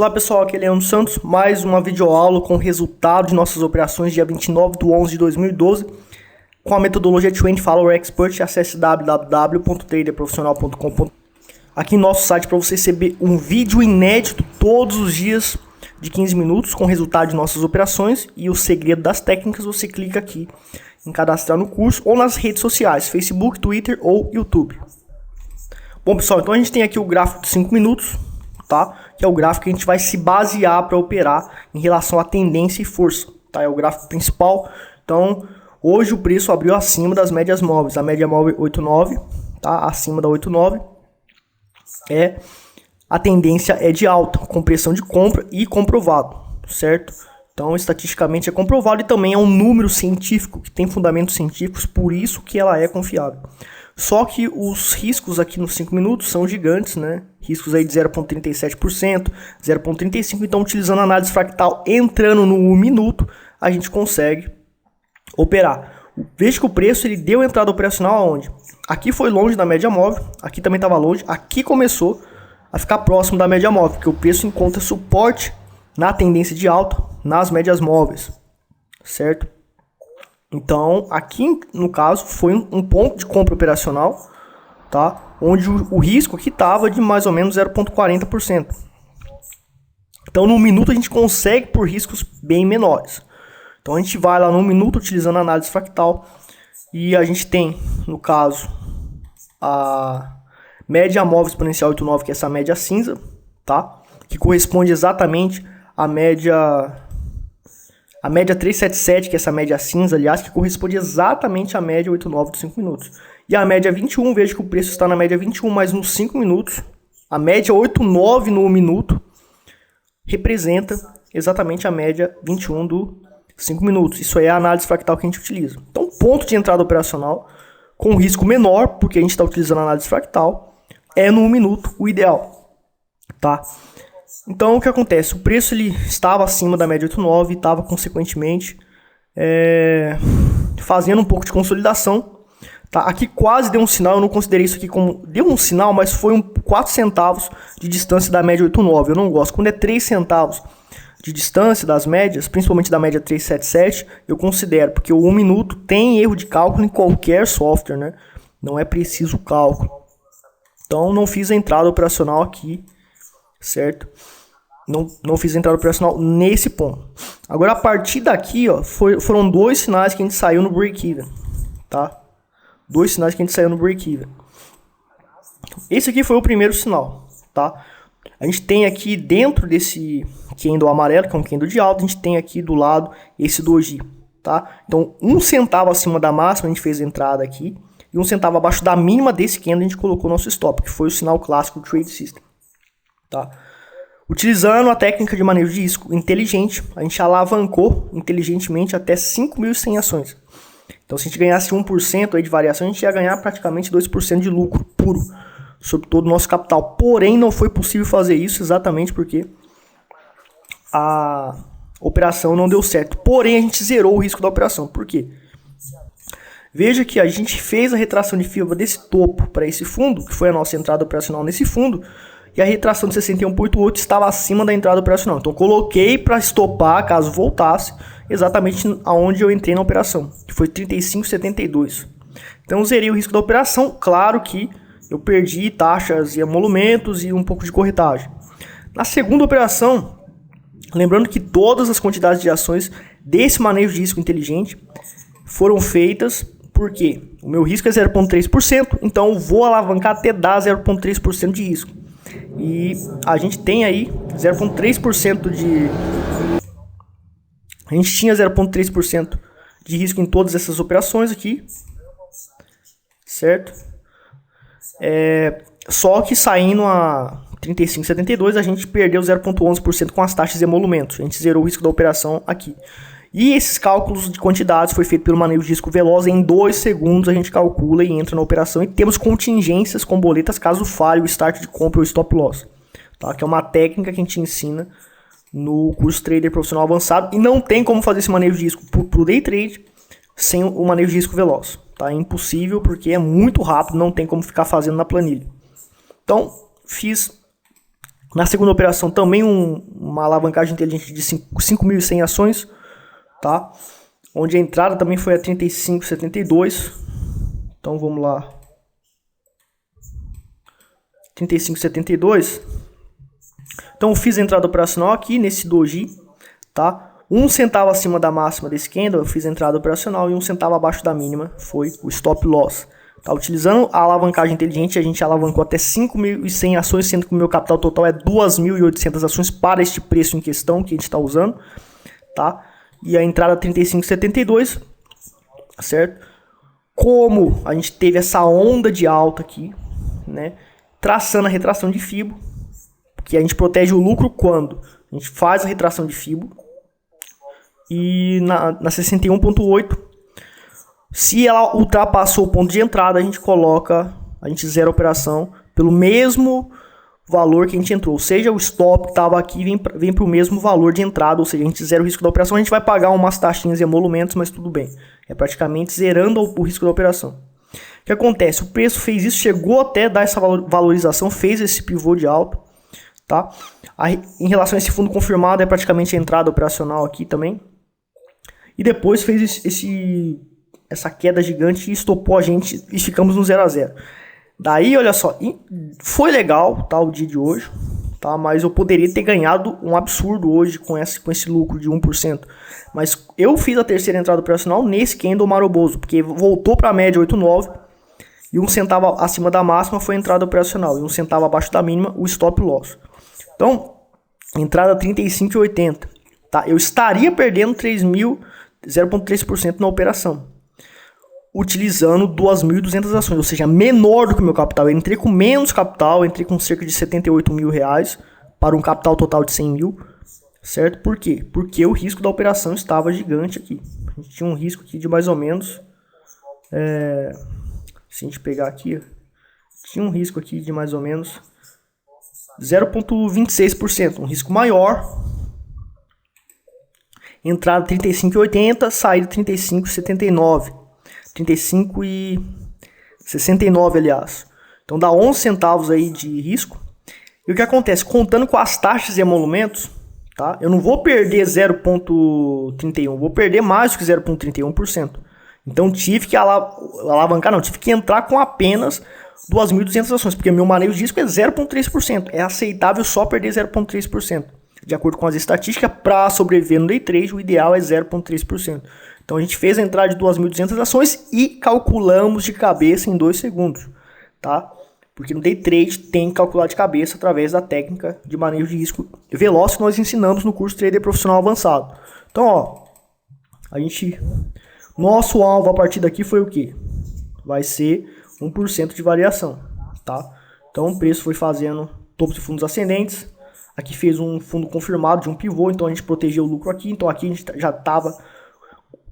Olá pessoal, aqui é Leandro Santos, mais uma videoaula com o resultado de nossas operações dia 29/11/2012 com a metodologia 24 Hour Expert. Acesse www.traderprofissional.com. Aqui no nosso site para você receber um vídeo inédito todos os dias de 15 minutos com o resultado de nossas operações e o segredo das técnicas. Você clica aqui em cadastrar no curso ou nas redes sociais, Facebook, Twitter ou YouTube. Bom pessoal, então a gente tem aqui o gráfico de 5 minutos, tá? Que é o gráfico que a gente vai se basear para operar em relação à tendência e força, tá? É o gráfico principal. Então, hoje o preço abriu acima das médias móveis. A média móvel 89, tá? Acima da 89. A tendência é de alta, com pressão de compra e comprovado, certo? Então, estatisticamente é comprovado e também é um número científico que tem fundamentos científicos, por isso que ela é confiável. Só que os riscos aqui nos 5 minutos são gigantes, né? Riscos aí de 0,37%, 0,35%. Então, utilizando a análise fractal, entrando no 1 minuto, a gente consegue operar. Veja que o preço ele deu entrada operacional aonde? Aqui foi longe da média móvel, aqui também estava longe, aqui começou a ficar próximo da média móvel, porque o preço encontra suporte na tendência de alta nas médias móveis, certo? Então, aqui no caso, foi um ponto de compra operacional, tá? Onde o risco aqui estava de mais ou menos 0,40%. Então, no minuto a gente consegue por riscos bem menores. Então, a gente vai lá no minuto utilizando a análise fractal e a gente tem, no caso, a média móvel exponencial 89, que é essa média cinza, tá? Que corresponde exatamente à média 377, que é essa média cinza, aliás, que corresponde exatamente à média 89 dos 5 minutos. E a média 21, veja que o preço está na média 21, mas nos 5 minutos, a média 89 no 1 minuto representa exatamente a média 21 do 5 minutos. Isso aí é a análise fractal que a gente utiliza. Então, ponto de entrada operacional com risco menor, porque a gente está utilizando a análise fractal, é no 1 minuto o ideal, tá? Então, o que acontece? O preço ele estava acima da média 89 e estava, consequentemente, fazendo um pouco de consolidação. Tá? Aqui quase deu um sinal, eu não considerei isso aqui como... Deu um sinal, mas foi 4 centavos de distância da média 89. Eu não gosto. Quando é 3 centavos de distância das médias, principalmente da média 377, eu considero, porque o 1 minuto tem erro de cálculo em qualquer software, né? Não é preciso cálculo. Então, não fiz a entrada operacional aqui, certo? Não fiz a entrada operacional nesse ponto. Agora, a partir daqui, ó, foram 2 sinais que a gente saiu no break-even, tá? 2 sinais que a gente saiu no break-even. Esse aqui foi o primeiro sinal, tá? A gente tem aqui dentro desse candle amarelo, que é um candle de alta, a gente tem aqui do lado esse doji, tá? Então, 1 centavo acima da máxima a gente fez a entrada aqui, e 1 centavo abaixo da mínima desse candle a gente colocou nosso stop, que foi o sinal clássico do Trade System, tá? Utilizando a técnica de manejo de risco inteligente, a gente alavancou inteligentemente até 5.100 ações. Então, se a gente ganhasse 1% aí de variação, a gente ia ganhar praticamente 2% de lucro puro sobre todo o nosso capital. Porém, não foi possível fazer isso exatamente porque a operação não deu certo. Porém, a gente zerou o risco da operação. Por quê? Veja que a gente fez a retração de fibra desse topo para esse fundo, que foi a nossa entrada operacional nesse fundo, e a retração de 61,8 estava acima da entrada operacional. Então, coloquei para estopar, caso voltasse, exatamente aonde eu entrei na operação, que foi 35,72. Então, zerei o risco da operação. Claro que eu perdi taxas e emolumentos e um pouco de corretagem. Na segunda operação, lembrando que todas as quantidades de ações desse manejo de risco inteligente foram feitas porque o meu risco é 0,3%, então eu vou alavancar até dar 0,3% de risco. E a gente tem aí 0,3% de... A gente tinha 0,3% de risco em todas essas operações aqui, certo? Só que saindo a 35,72 a gente perdeu 0,11% com as taxas de emolumentos. A gente zerou o risco da operação aqui. E esses cálculos de quantidades foi feito pelo manejo de risco veloz. Em 2 segundos a gente calcula e entra na operação. E temos contingências com boletas caso falhe o start de compra ou stop loss, tá? Que é uma técnica que a gente ensina no curso Trader Profissional Avançado. E não tem como fazer esse manejo de risco pro day trade sem o manejo de risco veloz, tá? É impossível porque é muito rápido, não tem como ficar fazendo na planilha. Então, fiz na segunda operação também um uma alavancagem inteligente de 5.100 ações, tá? Onde a entrada também foi a 35,72. Então vamos lá. 35,72. Então eu fiz a entrada operacional aqui nesse doji, tá? 1 centavo acima da máxima desse candle, eu fiz a entrada operacional, e 1 centavo abaixo da mínima foi o stop loss. Tá? Utilizando a alavancagem inteligente, a gente alavancou até 5.100 ações, sendo que o meu capital total é 2.800 ações para este preço em questão que a gente está usando. Tá? E a entrada 35,72, certo? Como a gente teve essa onda de alta aqui, né? Traçando a retração de Fibo, que a gente protege o lucro quando a gente faz a retração de Fibo. E na 61.8, se ela ultrapassou o ponto de entrada, a gente zera a operação pelo mesmo valor que a gente entrou. Ou seja, o stop que estava aqui vem para o mesmo valor de entrada, ou seja, a gente zera o risco da operação. A gente vai pagar umas taxinhas e emolumentos, mas tudo bem. É praticamente zerando o risco da operação. O que acontece? O preço fez isso, chegou até dar essa valorização, fez esse pivô de alta. Tá? Em relação a esse fundo confirmado, é praticamente a entrada operacional aqui também. E depois fez essa queda gigante e estopou a gente e ficamos no 0 a 0. Daí, olha só, foi legal, tá, o dia de hoje, tá, mas eu poderia ter ganhado um absurdo hoje com esse lucro de 1%. Mas eu fiz a terceira entrada operacional nesse candle maroboso, porque voltou para a média 8,9 e 1 centavo acima da máxima foi a entrada operacional e 1 centavo abaixo da mínima o stop loss. Então, entrada 35,80. Tá? Eu estaria perdendo 0,3% na operação, utilizando 2.200 ações, ou seja, menor do que o meu capital. Eu entrei com menos capital, entrei com cerca de 78 mil reais para um capital total de 100 mil, certo? Por quê? Porque o risco da operação estava gigante aqui. A gente tinha um risco aqui de mais ou menos, se a gente pegar aqui, tinha um risco aqui de mais ou menos 0,26%, um risco maior. Entrada 35,80, saída 35,79. 35,69, aliás. Então dá 11 centavos aí de risco. E o que acontece? Contando com as taxas e emolumentos, tá? Eu não vou perder 0,31, vou perder mais do que 0,31%. Então tive que alavancar, tive que entrar com apenas 2.200 ações, porque meu manejo de risco é 0,3%. É aceitável só perder 0,3%. De acordo com as estatísticas, para sobreviver no day trade, o ideal é 0,3%. Então a gente fez a entrada de 2.200 ações e calculamos de cabeça em 2 segundos. Tá? Porque no day trade tem que calcular de cabeça através da técnica de manejo de risco veloz que nós ensinamos no curso Trader Profissional Avançado. Então, ó, nosso alvo a partir daqui foi o quê? Vai ser 1% de variação. Tá? Então o preço foi fazendo topo de fundos ascendentes. Aqui fez um fundo confirmado de um pivô, então a gente protegeu o lucro aqui. Então aqui a gente já estava...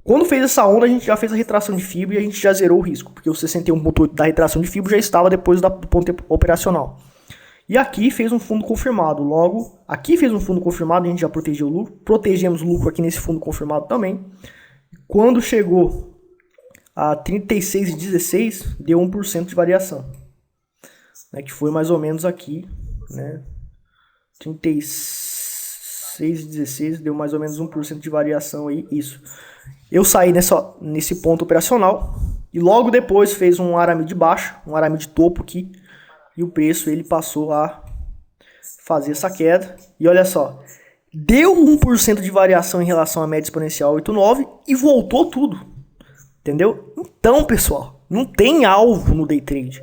Quando fez essa onda, a gente já fez a retração de Fibo e a gente já zerou o risco, porque o 61,8 da retração de Fibo já estava depois do ponto operacional. E aqui fez um fundo confirmado. Logo, aqui fez um fundo confirmado e a gente já protegeu o lucro. Protegemos o lucro aqui nesse fundo confirmado também. Quando chegou a 36,16, deu 1% de variação. Né, que foi mais ou menos aqui, né? 36,16 deu mais ou menos 1% de variação aí, isso. Eu saí nesse ponto operacional e logo depois fez um arame de baixo, um arame de topo aqui, e o preço ele passou a fazer essa queda. E olha só, deu 1% de variação em relação à média exponencial 8,9 e voltou tudo. Entendeu? Então, pessoal, não tem alvo no day trade.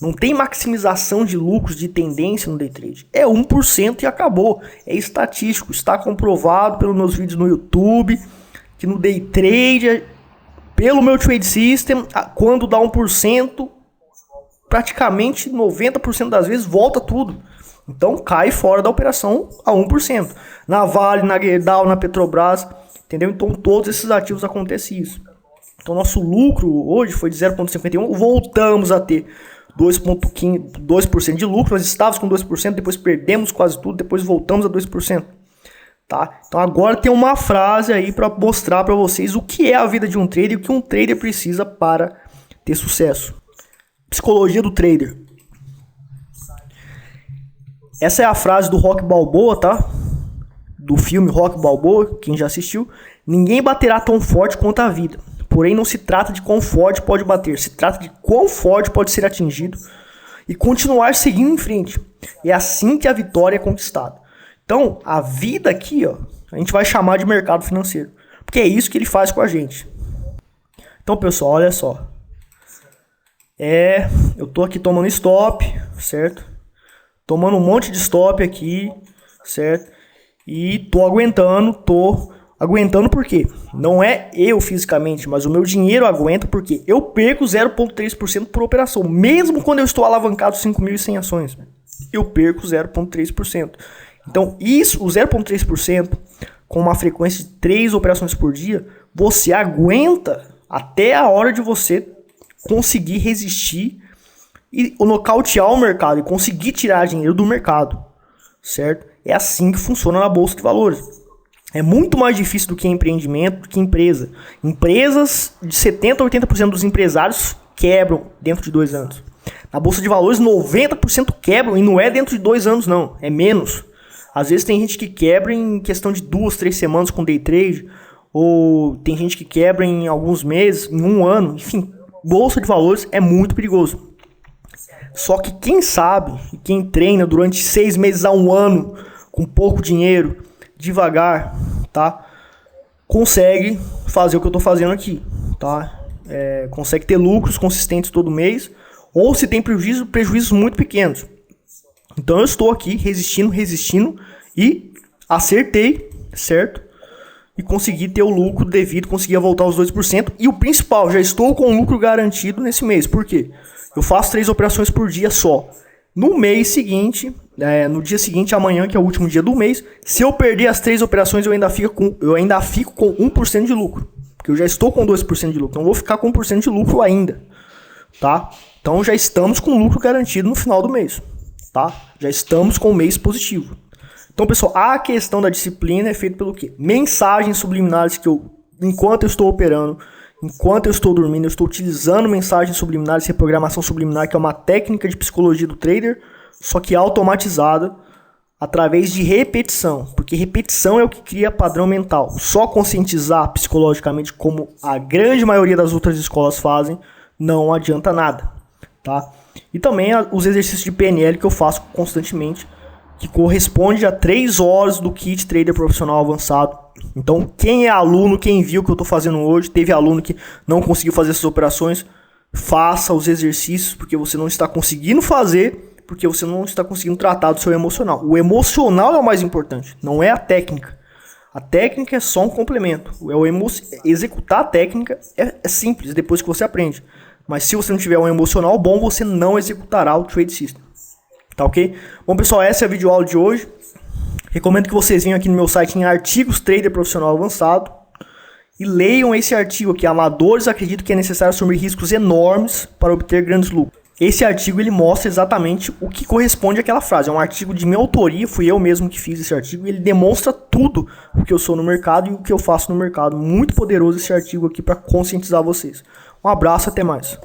Não tem maximização de lucros de tendência no day trade. É 1% e acabou. É estatístico. Está comprovado pelos meus vídeos no YouTube que no day trade, pelo meu trade system, quando dá 1%, praticamente 90% das vezes volta tudo. Então cai fora da operação a 1%. Na Vale, na Gerdau, na Petrobras, entendeu? Então todos esses ativos acontece isso. Então nosso lucro hoje foi de 0,51. Voltamos a ter 2% de lucro, nós estávamos com 2%, depois perdemos quase tudo, depois voltamos a 2%. Tá? Então agora tem uma frase aí para mostrar para vocês o que é a vida de um trader e o que um trader precisa para ter sucesso. Psicologia do trader. Essa é a frase do Rock Balboa, tá? do filme Rock Balboa, quem já assistiu, ninguém baterá tão forte quanto a vida. Porém, não se trata de quão forte pode bater, se trata de quão forte pode ser atingido e continuar seguindo em frente. É assim que a vitória é conquistada. Então, a vida aqui, ó, a gente vai chamar de mercado financeiro, porque é isso que ele faz com a gente. Então, pessoal, olha só. Eu tô aqui tomando stop, certo? Tomando um monte de stop aqui, certo? E tô aguentando por quê? Não é eu fisicamente, mas o meu dinheiro aguenta porque eu perco 0,3% por operação. Mesmo quando eu estou alavancado 5.100 ações, eu perco 0,3%. Então, isso, o 0,3%, com uma frequência de 3 operações por dia, você aguenta até a hora de você conseguir resistir e nocautear o mercado e conseguir tirar dinheiro do mercado, certo? É assim que funciona na Bolsa de Valores. É muito mais difícil do que empreendimento, do que empresa. Empresas, de 70% a 80% dos empresários quebram dentro de 2 anos. Na Bolsa de Valores, 90% quebram e não é dentro de 2 anos, não. É menos. Às vezes tem gente que quebra em questão de 2, 3 semanas com day trade, ou tem gente que quebra em alguns meses, em 1 ano. Enfim, Bolsa de Valores é muito perigoso. Só que quem sabe, quem treina durante 6 meses a 1 ano, com pouco dinheiro, devagar, tá? Consegue fazer o que eu tô fazendo aqui, tá? Consegue ter lucros consistentes todo mês, ou se tem prejuízos muito pequenos. Então eu estou aqui resistindo e acertei, certo? E consegui ter o lucro devido, consegui voltar aos 2%. E o principal, já estou com lucro garantido nesse mês. Por quê? Eu faço 3 operações por dia só. No mês seguinte, no dia seguinte, amanhã, que é o último dia do mês, se eu perder as 3 operações, eu ainda fico com 1% de lucro. Porque eu já estou com 2% de lucro. Não vou ficar com 1% de lucro ainda, tá? Então já estamos com lucro garantido no final do mês, tá? Já estamos com o mês positivo. Então, pessoal, a questão da disciplina é feita pelo quê? Mensagens subliminares que enquanto eu estou operando, enquanto eu estou dormindo, eu estou utilizando mensagens subliminares, reprogramação subliminar, que é uma técnica de psicologia do trader, só que automatizada através de repetição, porque repetição é o que cria padrão mental. Só conscientizar psicologicamente, como a grande maioria das outras escolas fazem, não adianta nada, tá? E também os exercícios de PNL que eu faço constantemente, que corresponde a 3 horas do kit trader profissional avançado. Então, quem é aluno, quem viu o que eu estou fazendo hoje, teve aluno que não conseguiu fazer essas operações, faça os exercícios, porque você não está conseguindo fazer, porque você não está conseguindo tratar do seu emocional. O emocional é o mais importante, não é a técnica. A técnica é só um complemento. Executar a técnica é simples, depois que você aprende. Mas se você não tiver um emocional bom, você não executará o trade system. Tá ok? Bom, pessoal, essa é a videoaula de hoje. Recomendo que vocês venham aqui no meu site em Artigos Trader Profissional Avançado e leiam esse artigo aqui. Amadores acreditam que é necessário assumir riscos enormes para obter grandes lucros. Esse artigo ele mostra exatamente o que corresponde àquela frase. É um artigo de minha autoria, fui eu mesmo que fiz esse artigo. Ele demonstra tudo o que eu sou no mercado e o que eu faço no mercado. Muito poderoso esse artigo aqui para conscientizar vocês. Um abraço, até mais.